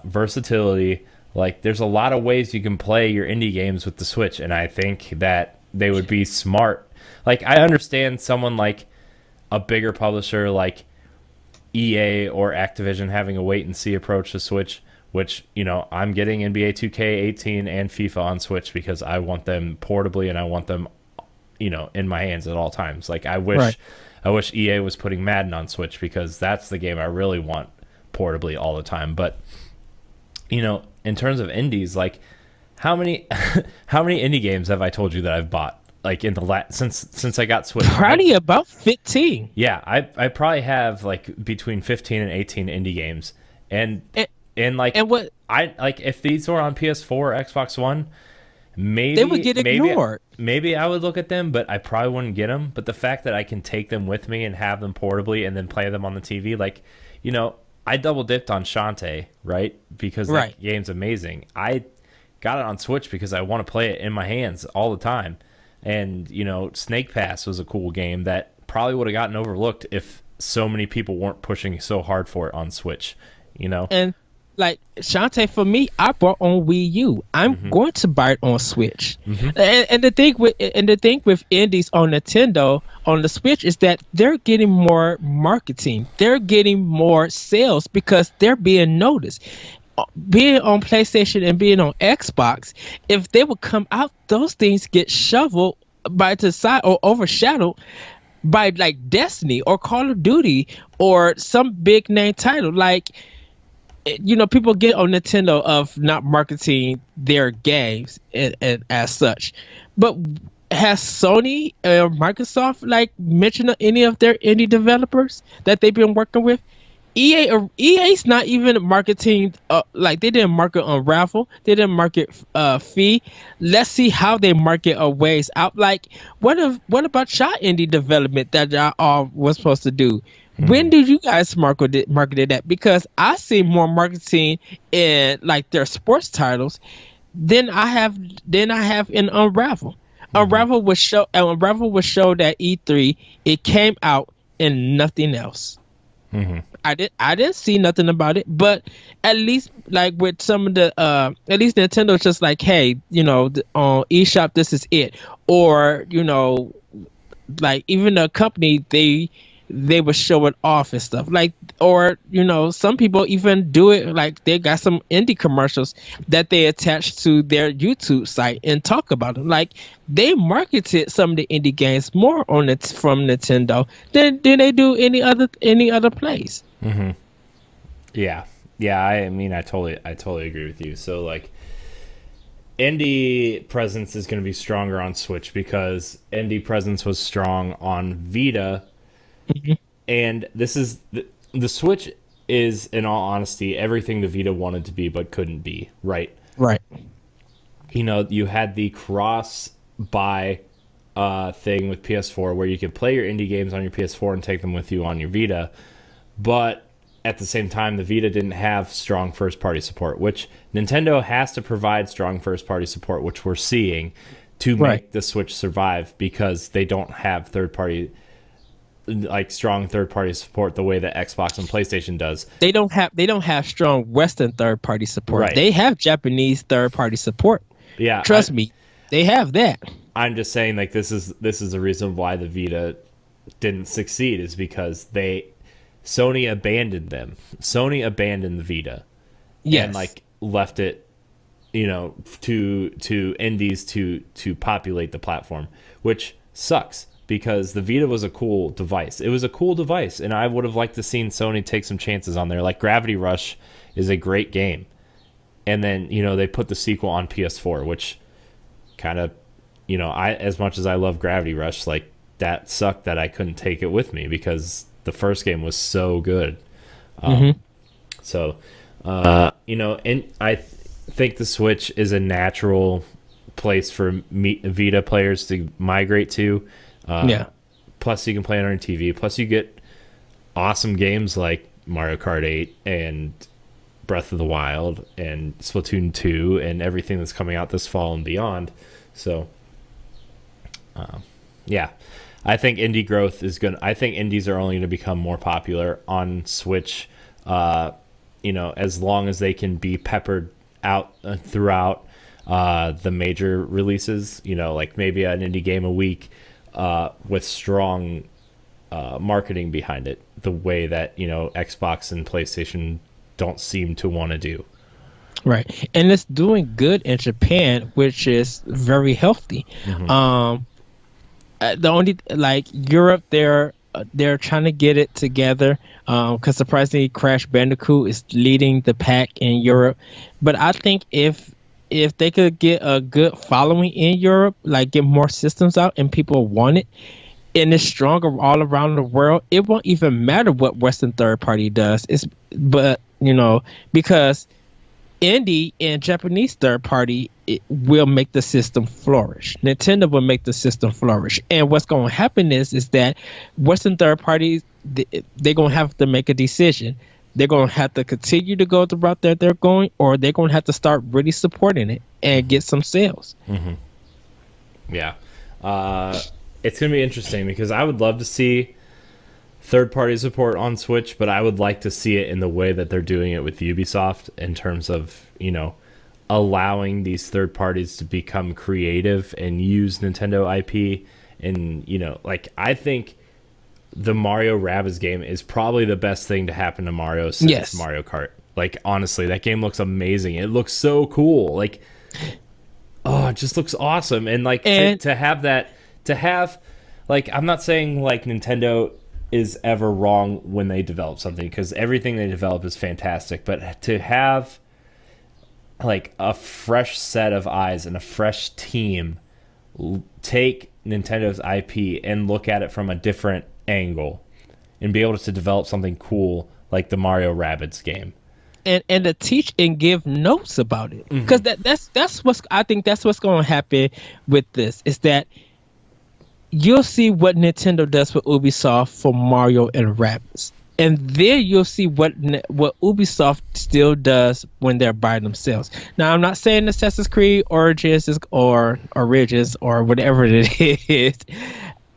versatility, like there's a lot of ways you can play your indie games with the Switch, and I think that they would be smart. Like, I understand someone like a bigger publisher like EA or Activision having a wait and see approach to Switch, which, you know, I'm getting NBA 2K18 and FIFA on Switch because I want them portably and I want them, you know, in my hands at all times. Like, I wish EA was putting Madden on Switch because that's the game I really want portably all the time. But, you know, in terms of indies, like, how many indie games have I told you that I've bought? Like, in the since I got Switch, probably about 15. Yeah, I probably have like between 15 and 18 indie games, and what I like, if these were on PS4 or Xbox One, maybe they would get ignored. Maybe I would look at them, but I probably wouldn't get them. But the fact that I can take them with me and have them portably and then play them on the TV, like, you know, I double dipped on Shantae, right? Because that game's amazing. I got it on Switch because I want to play it in my hands all the time. And, you know, Snake Pass was a cool game that probably would have gotten overlooked if so many people weren't pushing so hard for it on Switch, you know? And, like, Shantae, for me, I bought on Wii U. I'm going to buy it on Switch. And the thing with indies on Nintendo, on the Switch, is that they're getting more marketing. They're getting more sales because they're being noticed. Being on PlayStation and being on Xbox, if they would come out, those things get shoveled by the side or overshadowed by like Destiny or Call of Duty or some big name title. Like, you know, people get on Nintendo of not marketing their games and as such. But has Sony or Microsoft like mentioned any of their indie developers that they've been working with? EA's not even marketing, like, they didn't market Unravel, they didn't market Fee. Let's see how they market a ways out. Like, what about y'all indie development that y'all all was supposed to do? When did you guys marketed that? Because I see more marketing in like their sports titles than I have in Unravel. Unravel was showed at E3. It came out and nothing else. I didn't see nothing about it, but at least like with some of the at least Nintendo's just like, hey, you know, on eShop this is it, or, you know, like even the company they were showing off and stuff, like, or, you know, some people even do it like they got some indie commercials that they attach to their YouTube site and talk about them. Like, they marketed some of the indie games more on it from Nintendo than they do any other place. Yeah. I mean, I totally agree with you. So like, indie presence is going to be stronger on Switch because indie presence was strong on Vita. And this is the Switch is, in all honesty, everything the Vita wanted to be but couldn't be, right? You know, you had the cross-buy thing with PS4 where you could play your indie games on your PS4 and take them with you on your Vita, but at the same time, the Vita didn't have strong first-party support, which Nintendo has to provide strong first-party support, which we're seeing, to make the Switch survive, because they don't have third-party, like, strong third-party support the way that Xbox and PlayStation does. They don't have strong Western third-party support. They have Japanese third-party support. Yeah, trust me, they have that. I'm just saying, like, this is the reason why the Vita didn't succeed, is because Sony abandoned them. Sony abandoned the Vita, and like left it, you know, to indies to populate the platform, which sucks. Because the Vita was a cool device. It was a cool device, and I would have liked to seen Sony take some chances on there. Like, Gravity Rush is a great game. And then, you know, they put the sequel on PS4, which kind of, you know, as much as I love Gravity Rush, like, that sucked that I couldn't take it with me because the first game was so good. So, you know, and I think the Switch is a natural place for Vita players to migrate to. Plus, you can play it on your TV. Plus, you get awesome games like Mario Kart 8 and Breath of the Wild and Splatoon 2 and everything that's coming out this fall and beyond. So, yeah, I think indie growth is going to, I think indies are only going to become more popular on Switch, as long as they can be peppered out throughout the major releases, like maybe an indie game a week with strong marketing behind it, the way that, Xbox and PlayStation don't seem to want to do. Right. And it's doing good in Japan, which is very healthy. Mm-hmm. The only like Europe, they're trying to get it together because surprisingly, Crash Bandicoot is leading the pack in Europe. But I think if they could get a good following in Europe, like get more systems out and people want it, and it's stronger all around the world, it won't even matter what Western third party does. Because indie and Japanese third party, it will make the system flourish. Nintendo will make the system flourish. And what's going to happen is that Western third parties, they're going to have to make a decision. They're going to have to continue to go the route that they're going, or they're going to have to start really supporting it and get some sales. Mm-hmm. Yeah. It's going to be interesting because I would love to see third-party support on Switch, but I would like to see it in the way that they're doing it with Ubisoft in terms of, allowing these third parties to become creative and use Nintendo IP. And, I think the Mario Rabbids game is probably the best thing to happen to Mario since Mario Kart. Like, honestly, that game looks amazing. It looks so cool. Like, it just looks awesome. And, to have, I'm not saying, Nintendo is ever wrong when they develop something, because everything they develop is fantastic, but to have a fresh set of eyes and a fresh team take Nintendo's IP and look at it from a different angle and be able to develop something cool like the Mario Rabbids game, and to teach and give notes about it, because that's what's going to happen with this, is that you'll see what Nintendo does with Ubisoft for Mario and Rabbids. And then you'll see what Ubisoft still does when they're by themselves. Now, I'm not saying Assassin's Creed Origins or whatever it is.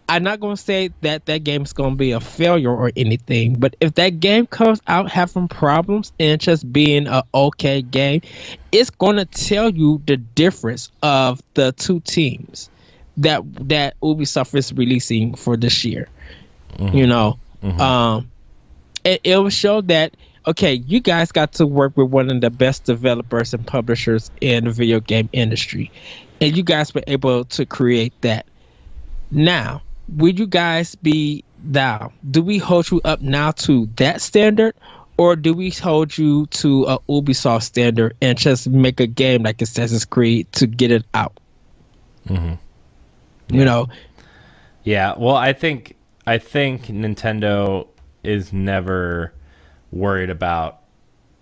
I'm not going to say that game is going to be a failure or anything. But if that game comes out having problems and just being an okay game, it's going to tell you the difference of the two teams that Ubisoft is releasing for this year. Mm-hmm. It will show that, okay, you guys got to work with one of the best developers and publishers in the video game industry, and you guys were able to create that. Now, will you guys do we hold you up now to that standard, or do we hold you to a Ubisoft standard and just make a game like Assassin's Creed to get it out? Mm-hmm. Yeah, well, I think Nintendo is never worried about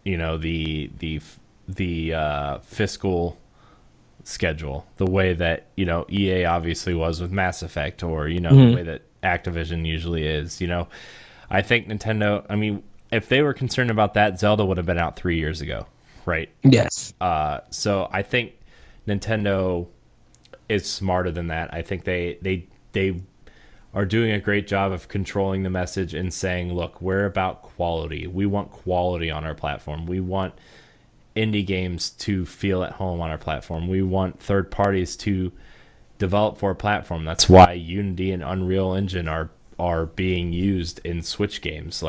the fiscal schedule, the way that EA obviously was with Mass Effect, or the way that Activision usually is. I think Nintendo, I mean, if they were concerned about that, Zelda would have been out 3 years ago, right? Yes. So I think Nintendo is smarter than that. I think they are doing a great job of controlling the message and saying, look, we're about quality. We want quality on our platform. We want indie games to feel at home on our platform. We want third parties to develop for a platform. That's why Unity and Unreal Engine are being used in Switch games,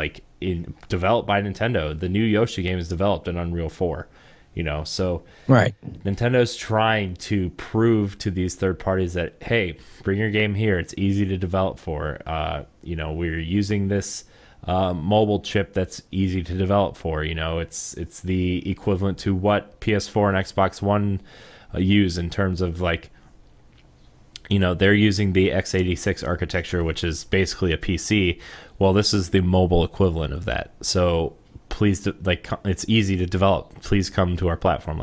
developed by Nintendo. The new Yoshi game is developed in Unreal 4. So right. Nintendo's trying to prove to these third parties that, hey, bring your game here. It's easy to develop for. We're using this mobile chip that's easy to develop for. It's the equivalent to what PS4 and Xbox One use in terms of they're using the x86 architecture, which is basically a PC. Well, this is the mobile equivalent of that. So please, it's easy to develop. Please come to our platform.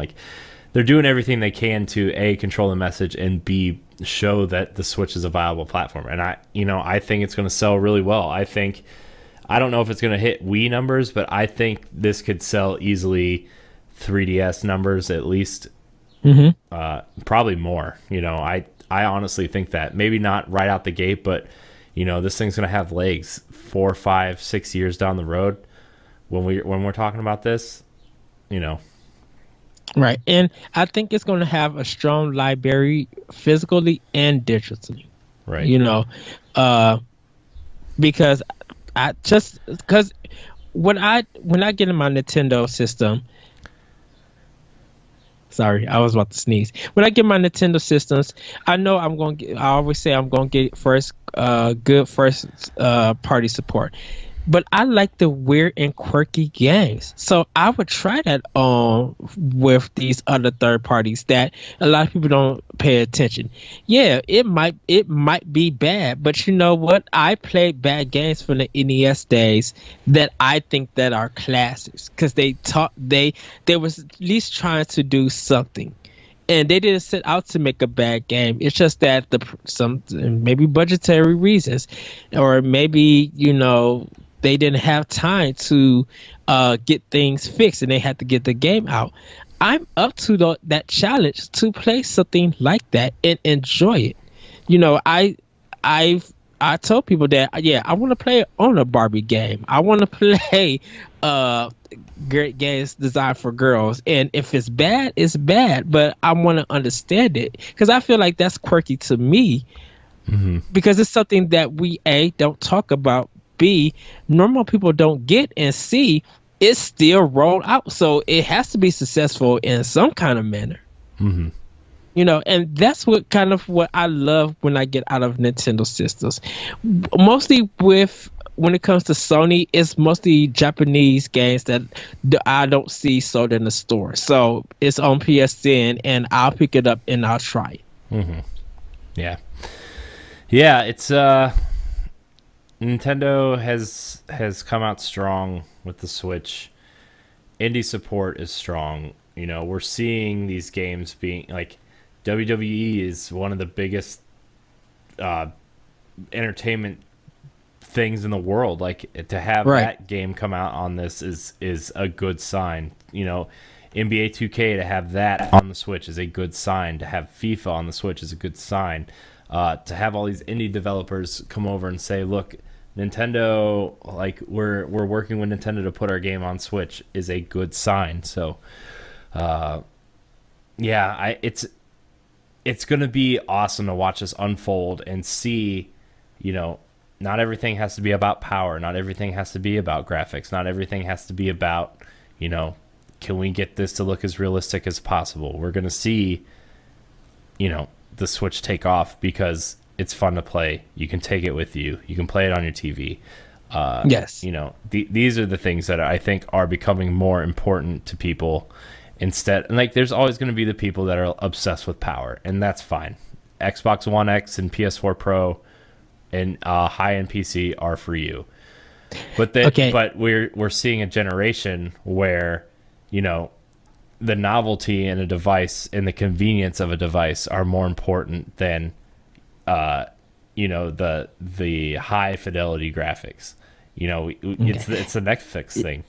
They're doing everything they can to A, control the message, and B, show that the Switch is a viable platform. And I think it's going to sell really well. I don't know if it's going to hit Wii numbers, but I think this could sell easily 3DS numbers at least. Mm-hmm. Probably more. I honestly think that. Maybe not right out the gate, but this thing's going to have legs 4, 5, 6 years down the road when we're talking about this, Right. And I think it's going to have a strong library physically and digitally. Right. Because when I get in my Nintendo system, sorry, I was about to sneeze. When I get my Nintendo systems, I know I always say I'm going to get good first party support. But I like the weird and quirky games. So I would try that with these other third parties that a lot of people don't pay attention. Yeah, it might be bad, but you know what? I played bad games from the NES days that I think that are classics because they was at least trying to do something. And they didn't set out to make a bad game. It's just that some maybe budgetary reasons, or maybe they didn't have time to get things fixed, and they had to get the game out. I'm up to that challenge to play something like that and enjoy it. I told people that I want to play on a Barbie game. I want to play great games designed for girls, and if it's bad, it's bad. But I want to understand it because I feel like that's quirky to me, because it's something that we don't talk about. B, normal people don't get, and C, it's still rolled out, so it has to be successful in some kind of manner. And that's what I love when I get out of Nintendo systems. Mostly when it comes to Sony, it's mostly Japanese games that I don't see sold in the store. So it's on PSN, and I'll pick it up and I'll try it. Yeah, it's Nintendo has come out strong with the Switch. Indie support is strong. We're seeing these games being like WWE is one of the biggest entertainment things in the world. Like to have that game come out on this is a good sign. NBA 2K to have that on the Switch is a good sign. To have FIFA on the Switch is a good sign. To have all these indie developers come over and say, look, Nintendo, like we're working with Nintendo to put our game on Switch is a good sign. So, it's going to be awesome to watch this unfold and see, not everything has to be about power. Not everything has to be about graphics. Not everything has to be about, can we get this to look as realistic as possible? We're going to see, the Switch take off because it's fun to play. You can take it with you. You can play it on your TV. Yes. These are the things that I think are becoming more important to people instead. And like, there's always going to be the people that are obsessed with power, and that's fine. Xbox One X and PS4 Pro and high-end PC are for you. But but we're seeing a generation where, the novelty in a device and the convenience of a device are more important than the high fidelity graphics. It's a Netflix thing.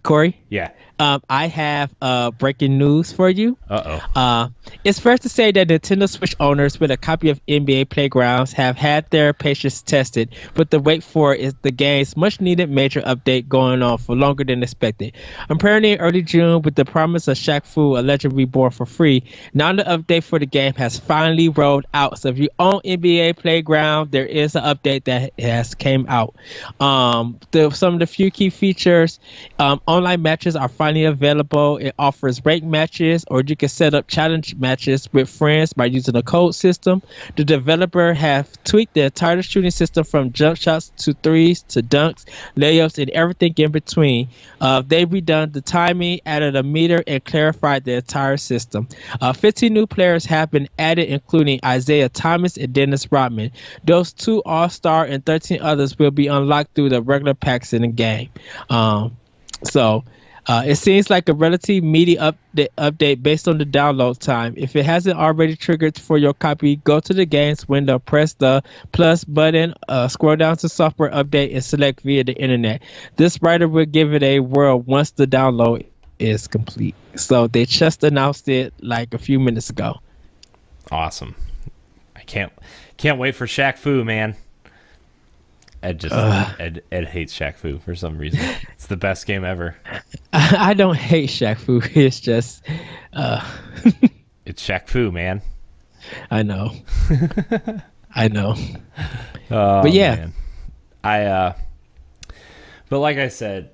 Corey? Yeah. I have breaking news for you. Uh-oh. It's fair to say that Nintendo Switch owners with a copy of NBA Playgrounds have had their patience tested, but the wait for is the game's much-needed major update going on for longer than expected. Apparently, in early June, with the promise of Shaq Fu, a Legend Reborn for free, now the update for the game has finally rolled out. So if you own NBA Playground, there is an update that has came out. Some of the few key features, online matches are finally available. It offers ranked matches, or you can set up challenge matches with friends by using a code system. The developer have tweaked the entire shooting system from jump shots to threes to dunks, layups, and everything in between. They've redone the timing, added a meter, and clarified the entire system. 15 new players have been added, including Isaiah Thomas and Dennis Rodman. Those two All-Star and 13 others will be unlocked through the regular packs in the game. It seems like a relatively meaty update based on the download time. If it hasn't already triggered for your copy, go to the games window, press the plus button, scroll down to software update, and select via the internet. This writer will give it a whirl once the download is complete. So they just announced it like a few minutes ago. Awesome. I can't wait for Shaq Fu, man. Ed hates Shaq Fu for some reason. It's the best game ever. I don't hate Shaq Fu. It's just, it's Shaq Fu, man. I know. I know. Oh, but yeah, man. But like I said,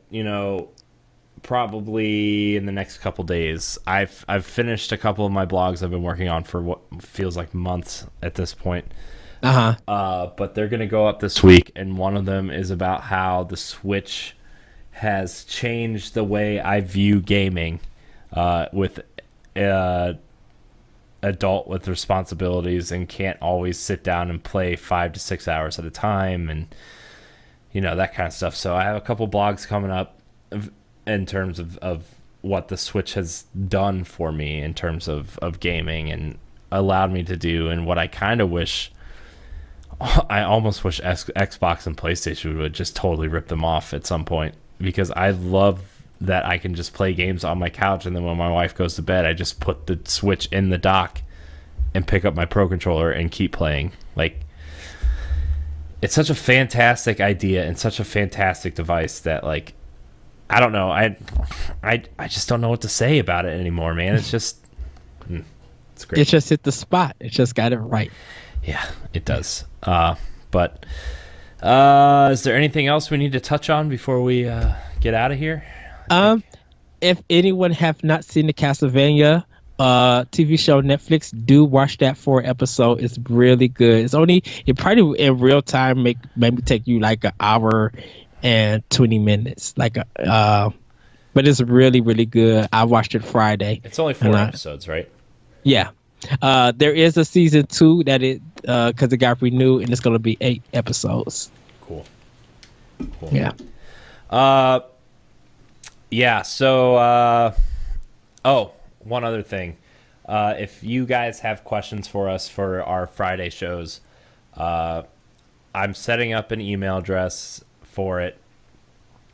probably in the next couple days, I've finished a couple of my blogs I've been working on for what feels like months at this point. But they're gonna go up this week, and one of them is about how the Switch has changed the way I view gaming, with adult with responsibilities and can't always sit down and play 5 to 6 hours at a time, and that kind of stuff. So I have a couple blogs coming up in terms of what the Switch has done for me in terms of gaming and allowed me to do, and what I kind of wish. I almost wish Xbox and PlayStation would just totally rip them off at some point, because I love that I can just play games on my couch, and then when my wife goes to bed, I just put the Switch in the dock and pick up my Pro Controller and keep playing. Like, it's such a fantastic idea and such a fantastic device that, like, I don't know. I just don't know what to say about it anymore, man. It's just, it's great. It just hit the spot. It just got it right. Yeah, it does. But is there anything else we need to touch on before we get out of here? If anyone have not seen the Castlevania TV show on Netflix, do watch that 4 episode. It's really good. It probably in real time maybe take you like an hour and 20 minutes. But it's really, really good. I watched it Friday. It's only 4 episodes, right? Yeah. There is a season 2 that because it got renewed, and it's going to be 8 episodes. Cool. Yeah. Yeah. So, one other thing. If you guys have questions for us for our Friday shows, I'm setting up an email address for it.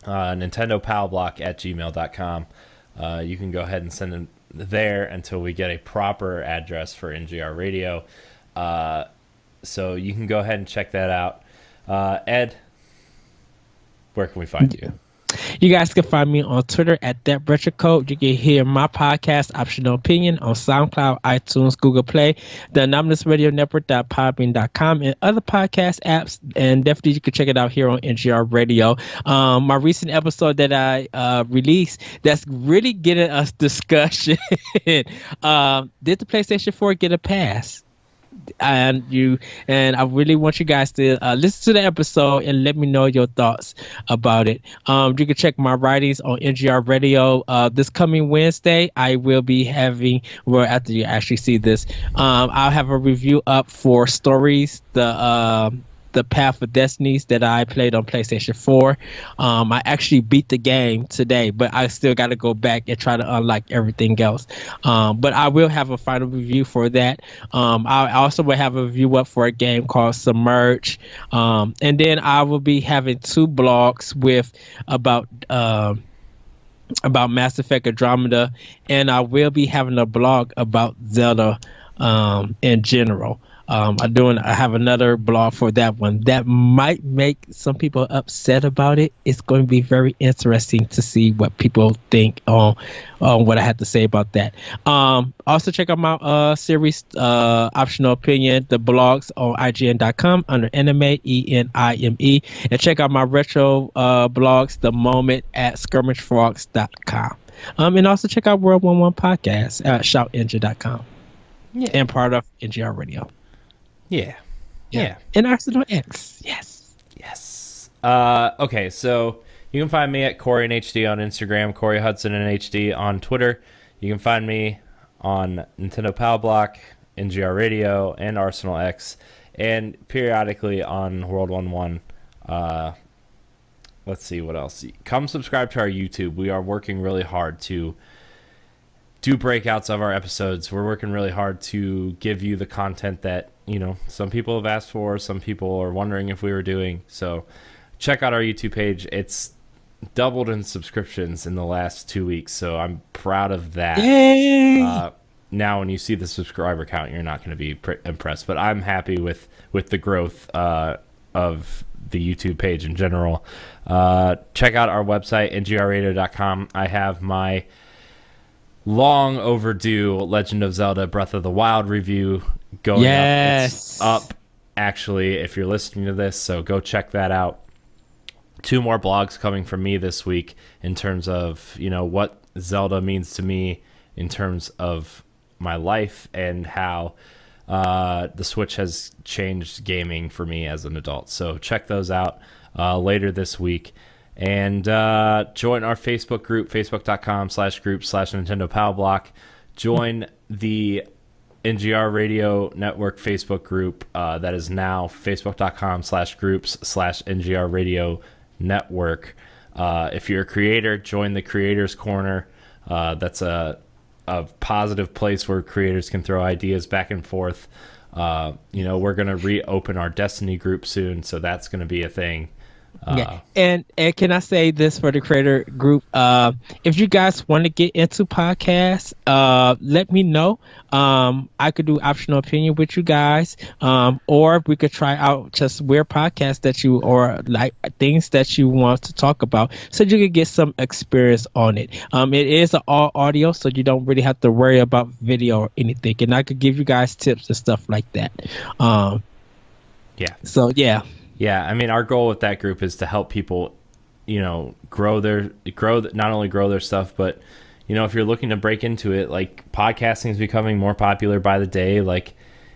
nintendopowblock@gmail.com. You can go ahead and send it there until we get a proper address for NGR Radio. So you can go ahead and check that out. Ed, where can we find you? You guys can find me on Twitter at ThatRetroCode. You can hear my podcast, Optional Opinion, on SoundCloud, iTunes, Google Play, the Anonymous Radio Network.podbean.com, and other podcast apps. And definitely you can check it out here on NGR Radio. My recent episode that I released that's really getting us discussion. Did the PlayStation 4 get a pass? And I really want you guys to listen to the episode and let me know your thoughts about it. You can check my writings on NGR Radio. This coming Wednesday, I will be having, well, after you actually see this, I'll have a review up for Stories, the Path of Destinies that I played on PlayStation 4. I actually beat the game today, but I still got to go back and try to unlock everything else. But I will have a final review for that. I also will have a review up for a game called Submerge. And then I will be having 2 blogs about Mass Effect Andromeda, and I will be having a blog about Zelda in general. I have another blog for that one that might make some people upset about it. It's going to be very interesting to see what people think on what I have to say about that. Also check out my series, Optional Opinion, the blogs on IGN.com under Anime, ENIME, and check out my retro blogs, The Moment, at SkirmishFrogs.com. And also check out World 11 Podcast at ShoutEngine.com. Yeah. And part of NGR Radio. Yeah. And Arsenal X. Yes. Okay, so you can find me at Corey and HD on Instagram, Corey Hudson and HD on Twitter. You can find me on Nintendo Pow Block, NGR Radio, and Arsenal X, and periodically on World 11. Let's see what else. Come subscribe to our YouTube. We are working really hard to do breakouts of our episodes. We're working really hard to give you the content that, some people have asked for, some people are wondering if we were doing. So check out our YouTube page. It's doubled in subscriptions in the last 2 weeks, so I'm proud of that. Yay! Now when you see the subscriber count, you're not going to be impressed, but I'm happy with the growth of the YouTube page in general. Check out our website, ngrradio.com. I have my long overdue Legend of Zelda Breath of the Wild review going up. It's up, actually, if you're listening to this, so go check that out. 2 more blogs coming from me this week in terms of, what Zelda means to me in terms of my life and how the Switch has changed gaming for me as an adult. So check those out later this week. And join our Facebook group, facebook.com/group/Nintendo Pow Block. Join the NGR Radio Network Facebook group that is now facebook.com/groups/NGR Radio Network. If you're a creator, join the Creators Corner. That's a positive place where creators can throw ideas back and forth. We're going to reopen our Destiny group soon, so that's going to be a thing. And can I say this for the creator group? If you guys want to get into podcasts, let me know. I could do optional opinion with you guys, or we could try out just weird podcasts that you, or like things that you want to talk about, so you can get some experience on it. It is all audio, so you don't really have to worry about video or anything, and I could give you guys tips and stuff like that. So yeah, I mean, our goal with that group is to help people, not only grow their stuff, but, if you're looking to break into it, like podcasting is becoming more popular by the day. Like,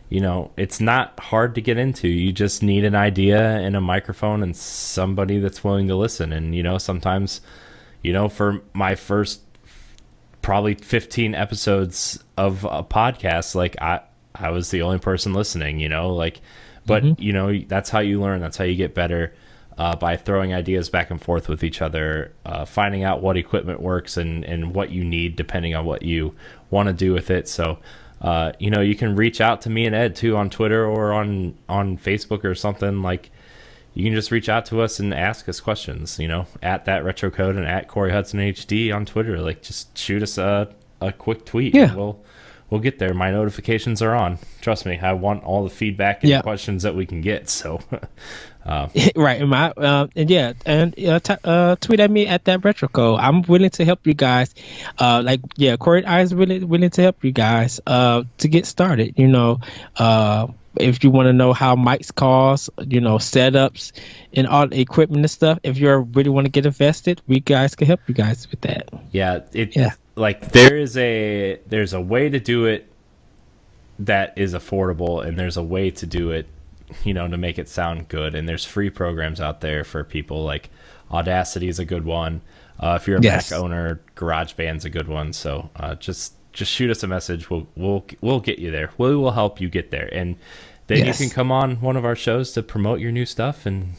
it's not hard to get into. You just need an idea and a microphone and somebody that's willing to listen. And, sometimes, for my first probably 15 episodes of a podcast, like I was the only person listening, But, that's how you learn. That's how you get better, by throwing ideas back and forth with each other, finding out what equipment works and what you need depending on what you want to do with it. So, you can reach out to me and Ed, too, on Twitter or on Facebook or something. Like, you can just reach out to us and ask us questions, at That Retro Code and at Corey Hudson HD on Twitter. Like, just shoot us a quick tweet. Yeah. We'll get there. My notifications are on. Trust me, I want all the feedback and questions that we can get. So, right. Tweet at me at That Retro Code. I'm willing to help you guys. Corey and I is really willing to help you guys to get started. If you want to know how mics cost, setups and all the equipment and stuff, if you really want to get invested, we guys can help you guys with that. Like there's a way to do it that is affordable, and there's a way to do it, to make it sound good. And there's free programs out there for people. Like Audacity is a good one. If you're a Mac owner, GarageBand's a good one. So just shoot us a message. We'll get you there. We will help you get there, and then you can come on one of our shows to promote your new stuff and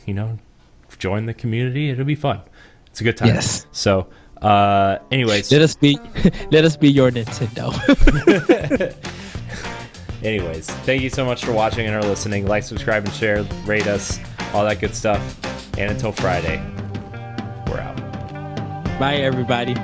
join the community. It'll be fun. It's a good time. Yes. So. Anyways, let us be your Nintendo. Anyways, thank you so much for watching and or listening. Like, subscribe, and share. Rate us, all that good stuff. And until Friday, we're out. Bye, everybody.